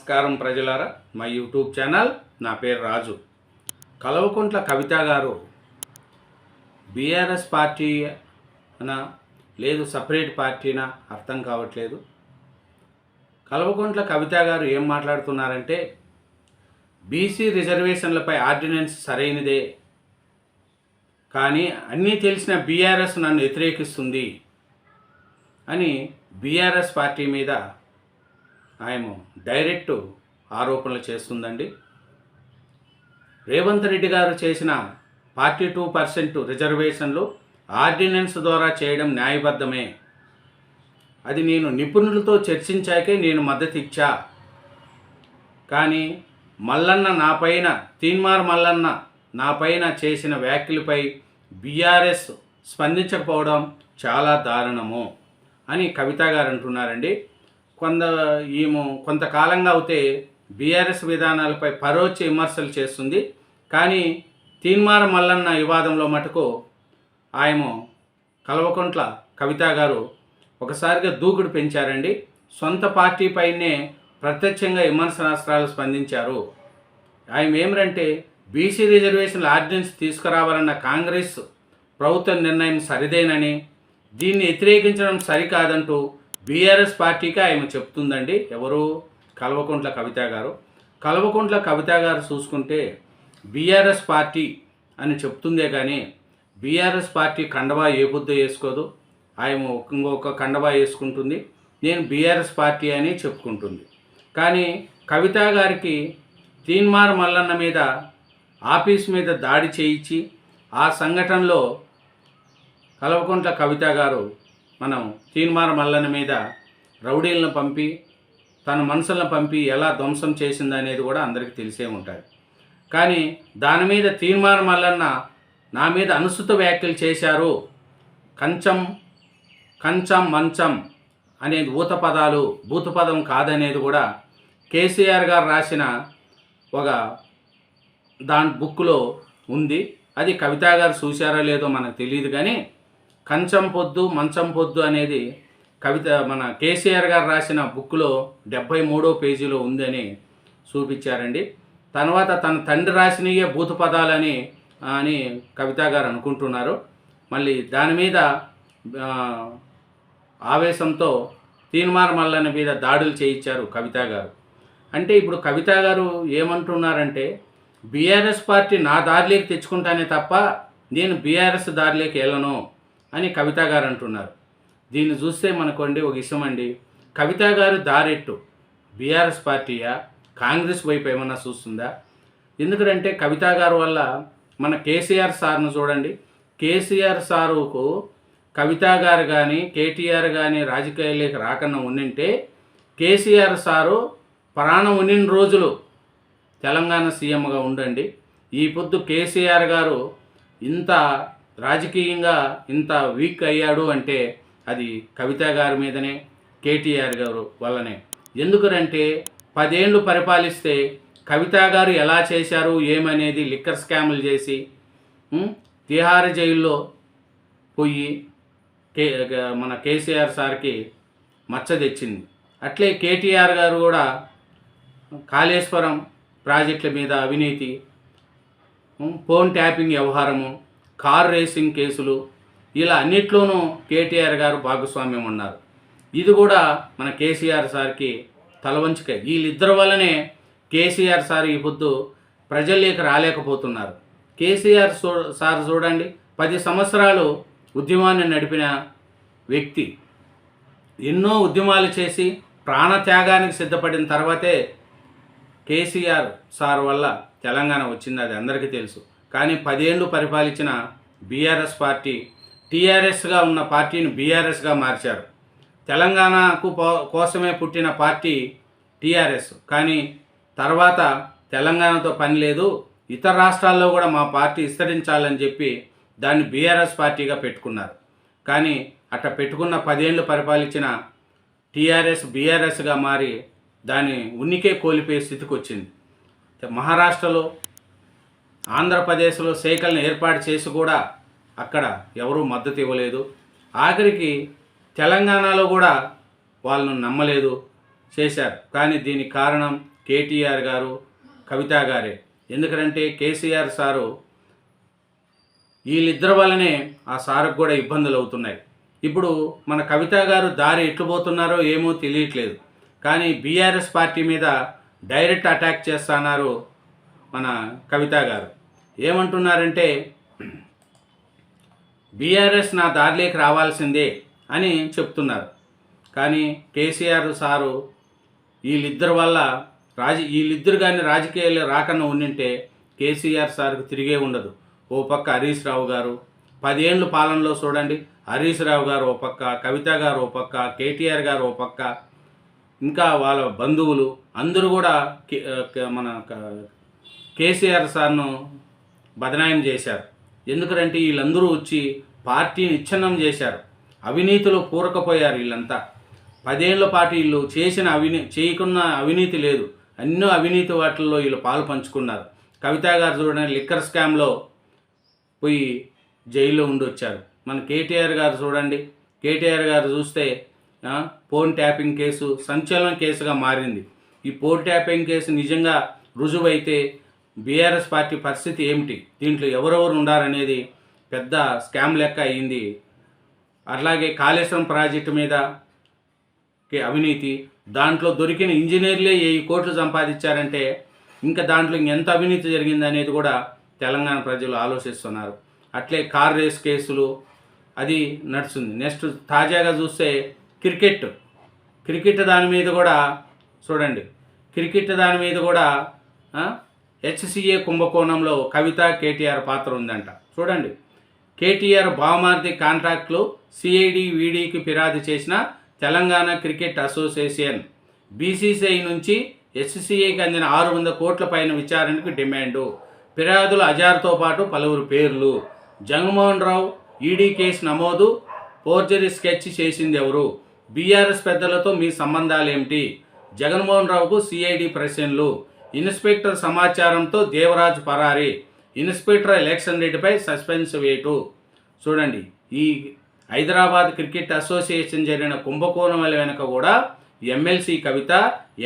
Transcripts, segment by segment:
నమస్కారం ప్రజలారా, మా యూట్యూబ్ ఛానల్. నా పేరు రాజు. కల్వకుంట్ల కవిత గారు బీఆర్ఎస్ పార్టీ అనా లేదు సపరేట్ పార్టీనా అర్థం కావట్లేదు. కల్వకుంట్ల కవిత గారు ఏం మాట్లాడుతున్నారంటే, బీసీ రిజర్వేషన్లపై ఆర్డినెన్స్ సరైనదే, కానీ అన్నీ తెలిసిన బీఆర్ఎస్ నన్ను వ్యతిరేకిస్తుంది అని బీఆర్ఎస్ పార్టీ మీద ఆయన డైరెక్ట్ ఆరోపణలు చేస్తుందండి. రేవంత్ రెడ్డి గారు చేసిన 42% రిజర్వేషన్లు ఆర్డినెన్స్ ద్వారా చేయడం న్యాయబద్ధమే. అది నేను నిపుణులతో చర్చించాకే నేను మద్దతు ఇచ్చా. కానీ తీన్మార్ మల్లన్న నాపైన చేసిన వ్యాఖ్యలపై బీఆర్ఎస్ స్పందించకపోవడం చాలా దారుణము అని కవిత గారు అంటున్నారండి. కొంతకాలంగా అయితే బీఆర్ఎస్ విధానాలపై పరోక్ష విమర్శలు చేస్తుంది. కానీ తీన్మార్ మల్లన్న వివాదంలో మటుకు ఆయన కల్వకుంట్ల కవిత గారు ఒకసారిగా దూకుడు పెంచారండి. సొంత పార్టీపైనే ప్రత్యక్షంగా విమర్శనాస్త్రాలు స్పందించారు. ఆయన ఏమిటంటే, బీసీ రిజర్వేషన్ల ఆర్డినెన్స్ తీసుకురావాలన్న కాంగ్రెస్ ప్రభుత్వ నిర్ణయం సరిదేనని, దీన్ని వ్యతిరేకించడం సరికాదంటూ బీఆర్ఎస్ పార్టీకి ఆయన చెప్తుందండి. ఎవరు? కల్వకుంట్ల కవిత గారు. కల్వకుంట్ల కవిత గారు చూసుకుంటే బీఆర్ఎస్ పార్టీ అని చెప్తుందే కానీ బీఆర్ఎస్ పార్టీ కండవా ఏ బుద్ధ వేసుకోదు. ఆయన ఇంకొక కండవా వేసుకుంటుంది. నేను బీఆర్ఎస్ పార్టీ అని చెప్పుకుంటుంది. కానీ కవిత గారికి తీన్మార్ మల్లన్న మీద ఆఫీస్ మీద దాడి చేయించి ఆ సంఘటనలో కల్వకుంట్ల కవిత గారు తీన్మార్ మల్లన్న మీద రౌడీలను పంపి తన మనుషులను పంపి ఎలా ధ్వంసం చేసిందనేది కూడా అందరికీ తెలిసే ఉంటుంది. కానీ దాని మీద తీన్మార్ మల్లన్న నా మీద అనుచిత వ్యాఖ్యలు చేశారు, కంచం మంచం అనేది భూతపదం కాదనేది కూడా కేసీఆర్ గారు రాసిన ఒక దాని బుక్లో ఉంది. అది కవిత గారు చూశారో లేదో మనకు తెలియదు. కానీ కంచం పొద్దు మంచం పొద్దు అనేది కేసీఆర్ గారు రాసిన బుక్లో 73వ పేజీలో ఉందని చూపించారండి. తర్వాత తన తండ్రి రాసినయే భూత పదాలని అని కవిత గారు అనుకుంటున్నారు. మళ్ళీ దాని మీద ఆవేశంతో తీన్మార్ మల్లన్న మీద దాడులు చేయించారు కవిత గారు. అంటే ఇప్పుడు కవిత గారు ఏమంటున్నారంటే, బీఆర్ఎస్ పార్టీ నా దారిలోకి తెచ్చుకుంటానే తప్ప నేను బీఆర్ఎస్ దారిలోకి వెళ్ళను అని కవిత గారు అంటున్నారు. దీన్ని చూస్తే మనకోండి ఒక విషయం అండి, కవిత గారు దారెట్టు బీఆర్ఎస్ పార్టీయా కాంగ్రెస్ వైపు ఏమన్నా చూస్తుందా? ఎందుకంటే కవిత గారు వల్ల మన కేసీఆర్ సార్ను చూడండి. కేసీఆర్ సారుకు కవిత గారు కానీ కేటీఆర్ కానీ రాజకీయాల్లోకి రాకన్నా ఉండింటే కేసీఆర్ సారు ప్రాణం ఉన్నిన రోజులు తెలంగాణ సీఎంగా ఉండండి. ఈ పొద్దు కేసీఆర్ గారు ఇంత రాజకీయంగా ఇంత వీక్ అయ్యాడు అంటే అది కవిత గారి మీదనే, కేటీఆర్ గారు వల్లనే. ఎందుకంటే 10 ఏళ్ళు పరిపాలిస్తే కవిత గారు ఎలా చేశారు ఏమనేది లిక్కర్ స్కాములు చేసి తిహార్ జైల్లో పోయి మన కేసీఆర్ సార్కి మచ్చ తెచ్చింది. అట్లే కేటీఆర్ గారు కూడా కాళేశ్వరం ప్రాజెక్టుల మీద అవినీతి, ఫోన్ ట్యాపింగ్ వ్యవహారము, కార్ రేసింగ్ కేసులు, ఇలా అన్నిట్లోనూ కేటీఆర్ గారు భాగస్వామ్యం ఉన్నారు. ఇది కూడా మన కేసీఆర్ సార్కి తలవంచుక. వీళ్ళిద్దరి వల్లనే కేసీఆర్ సార్ ఈ పొద్దు ప్రజల్లోకి రాలేకపోతున్నారు. కేసీఆర్ సార్ చూడండి, 10 సంవత్సరాలు ఉద్యమాన్ని నడిపిన వ్యక్తి. ఎన్నో ఉద్యమాలు చేసి ప్రాణత్యాగానికి సిద్ధపడిన తర్వాతే కేసీఆర్ సార్ వల్ల తెలంగాణ వచ్చింది, అది అందరికీ తెలుసు. కానీ 10 ఏళ్ళు పరిపాలించిన బీఆర్ఎస్ పార్టీ టీఆర్ఎస్గా ఉన్న పార్టీని బీఆర్ఎస్గా మార్చారు. తెలంగాణకు కోసమే పుట్టిన పార్టీ టీఆర్ఎస్. కానీ తర్వాత తెలంగాణతో పని లేదు, ఇతర రాష్ట్రాల్లో కూడా మా పార్టీ విస్తరించాలని చెప్పి దాన్ని బీఆర్ఎస్ పార్టీగా పెట్టుకున్నారు. కానీ అట్లా పెట్టుకున్న 10 ఏళ్ళు పరిపాలించిన టీఆర్ఎస్ బీఆర్ఎస్గా మారి దాని ఉనికే కోల్పోయే స్థితికి వచ్చింది. మహారాష్ట్రలో ఆంధ్రప్రదేశ్లో సైకిల్ని ఏర్పాటు చేసి కూడా అక్కడ ఎవరూ మద్దతు ఇవ్వలేదు. ఆఖరికి తెలంగాణలో కూడా వాళ్ళను నమ్మలేదు, చేశారు. కానీ దీనికి కారణం కేటీఆర్ గారు, కవిత గారే. ఎందుకంటే కేసీఆర్ సారు వీళ్ళిద్దరి వల్లనే ఆ సార్కు కూడా ఇబ్బందులు అవుతున్నాయి. ఇప్పుడు మన కవిత గారు దారి ఎట్లు పోతున్నారో ఏమో తెలియట్లేదు. కానీ బీఆర్ఎస్ పార్టీ మీద డైరెక్ట్ అటాక్ చేస్తున్నారు మన కవిత గారు. ఏమంటున్నారంటే బీఆర్ఎస్ నా దారిలోకి రావాల్సిందే అని చెప్తున్నారు. కానీ కేసీఆర్ సారు వీళ్ళిద్దరి వల్ల వీళ్ళిద్దరు కానీ రాజకీయాల్లో రాకన్నా ఉండింటే కేసీఆర్ సార్కు తిరిగే ఉండదు. ఓ పక్క హరీష్ రావు గారు 10 ఏళ్ళు పాలనలో చూడండి, హరీష్ రావు గారు ఓ పక్క, కవిత గారు ఓ పక్క, కేటీఆర్ గారు ఓ పక్క, ఇంకా వాళ్ళ బంధువులు అందరూ కూడా మన కేసీఆర్ సార్ను బదనాయం చేశారు. ఎందుకంటే వీళ్ళందరూ వచ్చి పార్టీని విచ్ఛిన్నం చేశారు, అవినీతిలో పూరకపోయారు. వీళ్ళంతా 10 ఏళ్ల పాటు వీళ్ళు చేయకున్న అవినీతి లేదు, ఎన్నో అవినీతి వాటిల్లో వీళ్ళు పాలు పంచుకున్నారు. కవిత గారు చూడండి లిక్కర్ స్కామ్లో పోయి జైల్లో ఉండి వచ్చారు. మన కేటీఆర్ గారు చూడండి, కేటీఆర్ గారు చూస్తే ఫోన్ ట్యాపింగ్ కేసు సంచలన కేసుగా మారింది. ఈ ఫోన్ ట్యాపింగ్ కేసు నిజంగా రుజువైతే బీఆర్ఎస్ పార్టీ పరిస్థితి ఏమిటి, దీంట్లో ఎవరెవరు ఉండారనేది పెద్ద స్కామ్ లెక్క అయింది. అలాగే కాళేశ్వరం ప్రాజెక్టు మీద అవినీతి, దాంట్లో దొరికిన ఇంజనీర్లే 1000 కోట్లు సంపాదించారంటే ఇంకా దాంట్లో ఇంకెంత అవినీతి జరిగింది అనేది కూడా తెలంగాణ ప్రజలు ఆలోచిస్తున్నారు. అట్లే కార్ రేస్ కేసులు అది నడుస్తుంది. నెక్స్ట్ తాజాగా చూస్తే క్రికెట్ దాని మీద కూడా చూడండి, క్రికెట్ దాని మీద కూడా హెచ్సిఏ కుంభకోణంలో కవిత కేటీఆర్ పాత్ర ఉందంట. చూడండి, కేటీఆర్ బావమార్ది కాంట్రాక్ట్లు సిఐడి వీడికి ఫిర్యాదు చేసిన తెలంగాణ క్రికెట్ అసోసియేషన్ బీసీసీఐ నుంచి హెచ్సిఏకి అందిన 600 కోట్ల పైన విచారణకు డిమాండు. ఫిర్యాదుల అజార్తో పాటు పలువురు పేర్లు. జగన్మోహన్ రావు ఈడీ కేసు నమోదు, ఫోర్జరీ స్కెచ్ చేసింది ఎవరు, బీఆర్ఎస్ పెద్దలతో మీ సంబంధాలేమిటి, జగన్మోహన్ రావుకు సిఐడి ప్రశ్నలు, ఇన్స్పెక్టర్ సమాచారంతో దేవరాజ్ పరారి, ఇన్స్పెక్టర్ ఎలక్షన్ రెడ్డిపై సస్పెన్స్ వేటు. చూడండి, ఈ హైదరాబాద్ క్రికెట్ అసోసియేషన్ జరిగిన కుంభకోణం వెనుక కూడా ఎమ్మెల్సీ కవిత,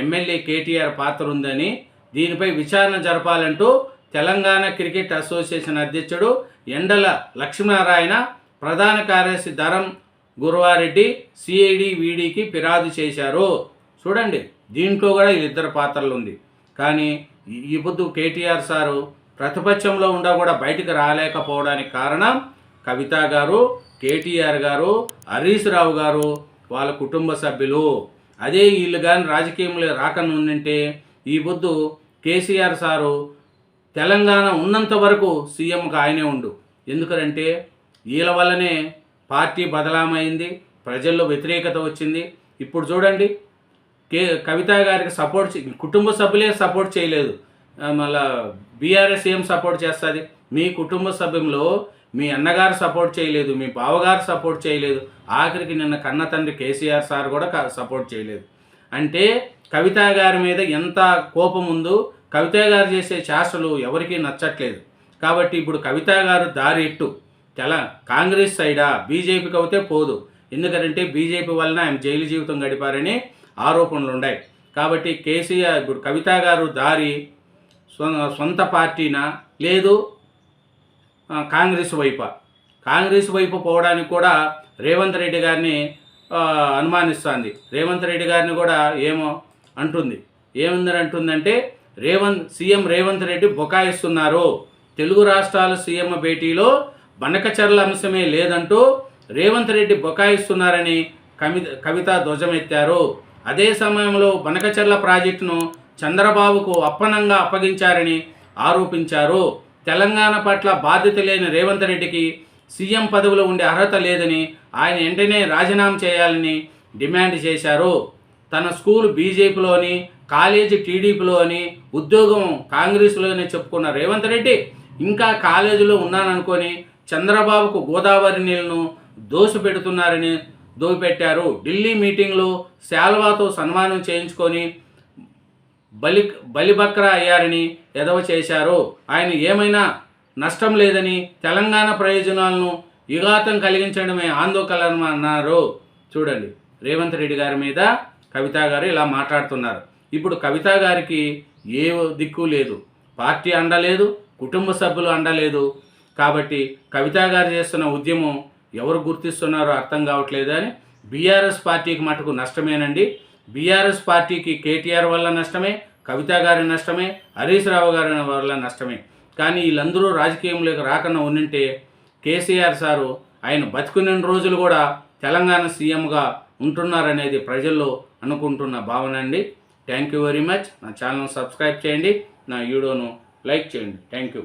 ఎమ్మెల్యే కేటీఆర్ పాత్ర ఉందని, దీనిపై విచారణ జరపాలంటూ తెలంగాణ క్రికెట్ అసోసియేషన్ అధ్యక్షుడు ఎండల లక్ష్మీనారాయణ, ప్రధాన కార్యదర్శి ధరం గురువారెడ్డి సిఐడి వీడికి ఫిర్యాదు చేశారు. చూడండి, దీంట్లో కూడా వీళ్ళిద్దరు పాత్రలు ఉంది. కానీ ఈ పొద్దు కేటీఆర్ సారు ప్రతిపక్షంలో ఉండా కూడా బయటకు రాలేకపోవడానికి కారణం కవిత గారు, కేటీఆర్ గారు, హరీష్ రావు గారు, వాళ్ళ కుటుంబ సభ్యులు. అదే వీళ్ళు కానీ రాజకీయంలో రాకను ఉందంటే ఈ పొద్దు కేసీఆర్ సారు తెలంగాణ ఉన్నంత వరకు సీఎంగా ఆయనే ఉండు. ఎందుకంటే వీళ్ళ వల్లనే పార్టీ బదలామైంది, ప్రజల్లో వ్యతిరేకత వచ్చింది. ఇప్పుడు చూడండి, కవిత గారికి సపోర్ట్ కుటుంబ సభ్యులే సపోర్ట్ చేయలేదు, మళ్ళా బీఆర్ఎస్ ఏం సపోర్ట్ చేస్తుంది? మీ కుటుంబ సభ్యుల్లో మీ అన్నగారు సపోర్ట్ చేయలేదు, మీ బావగారు సపోర్ట్ చేయలేదు, ఆఖరికి నిన్న కన్న తండ్రి కేసీఆర్ సార్ కూడా సపోర్ట్ చేయలేదు. అంటే కవిత గారి మీద ఎంత కోపం ఉందో, కవిత గారు చేసే చేష్టలు ఎవరికీ నచ్చట్లేదు. కాబట్టి ఇప్పుడు కవిత గారు దారి ఎట్టు కాంగ్రెస్ సైడా, బీజేపీకి అయితే పోదు. ఎందుకంటే బీజేపీ వలన ఆయన జైలు జీవితం గడిపారని ఆరోపణలు ఉన్నాయి. కాబట్టి కేసీఆర్ ఇప్పుడు కవిత గారు దారి సొంత పార్టీనా లేదు కాంగ్రెస్ వైపు పోవడానికి కూడా రేవంత్ రెడ్డి గారిని అనుమానిస్తుంది. రేవంత్ రెడ్డి గారిని కూడా ఏమో అంటుంది. ఏముందంటే సీఎం రేవంత్ రెడ్డి బొకాయిస్తున్నారు. తెలుగు రాష్ట్రాల సీఎం భేటీలో బనకచర్ల అంశమే లేదంటూ రేవంత్ రెడ్డి బొకాయిస్తున్నారని కవిత ధ్వజమెత్తారు. అదే సమయంలో బనకచర్ల ప్రాజెక్టును చంద్రబాబుకు అప్పనంగా అప్పగించారని ఆరోపించారు. తెలంగాణ పట్ల బాధ్యత లేని రేవంత్ రెడ్డికి సీఎం పదవిలో ఉండే అర్హత లేదని, ఆయన వెంటనే రాజీనామా చేయాలని డిమాండ్ చేశారు. తన స్కూల్ బీజేపీలోని, కాలేజీ టీడీపీలో అని, ఉద్యోగం కాంగ్రెస్లోనే చెప్పుకున్న రేవంత్ రెడ్డి ఇంకా కాలేజీలో ఉన్నాననుకొని చంద్రబాబుకు గోదావరి నీళ్లను దోసిపెడుతున్నారని దోపిపెట్టారు. ఢిల్లీ మీటింగ్లో శాల్వాతో సన్మానం చేయించుకొని బలిబక్రా అయ్యారని ఎదవ చేశారు. ఆయన ఏమైనా నష్టం లేదని, తెలంగాణ ప్రయోజనాలను విఘాతం కలిగించడమే ఆందోళన అన్నారు. చూడండి, రేవంత్ రెడ్డి గారి మీద కవిత గారు ఇలా మాట్లాడుతున్నారు. ఇప్పుడు కవిత గారికి ఏ దిక్కు లేదు, పార్టీ అండలేదు, కుటుంబ సభ్యులు అండలేదు. కాబట్టి కవిత గారు చేస్తున్న ఉద్యమం ఎవరు గుర్తిస్తున్నారో అర్థం కావట్లేదు. అని బీఆర్ఎస్ పార్టీకి మటుకు నష్టమేనండి. బీఆర్ఎస్ పార్టీకి కేటీఆర్ వల్ల నష్టమే, కవిత గారి నష్టమే, హరీష్ రావు గారి వల్ల నష్టమే. కానీ వీళ్ళందరూ రాజకీయంలోకి రాకుండా ఉండింటే కేసీఆర్ సారు ఆయన బతుకున్న రోజులు కూడా తెలంగాణ సీఎంగా ఉంటున్నారనేది ప్రజల్లో అనుకుంటున్న భావన అండి. Thank you very much. నా ఛానల్ సబ్స్క్రైబ్ చేయండి, నా వీడియోను లైక్ చేయండి. Thank you.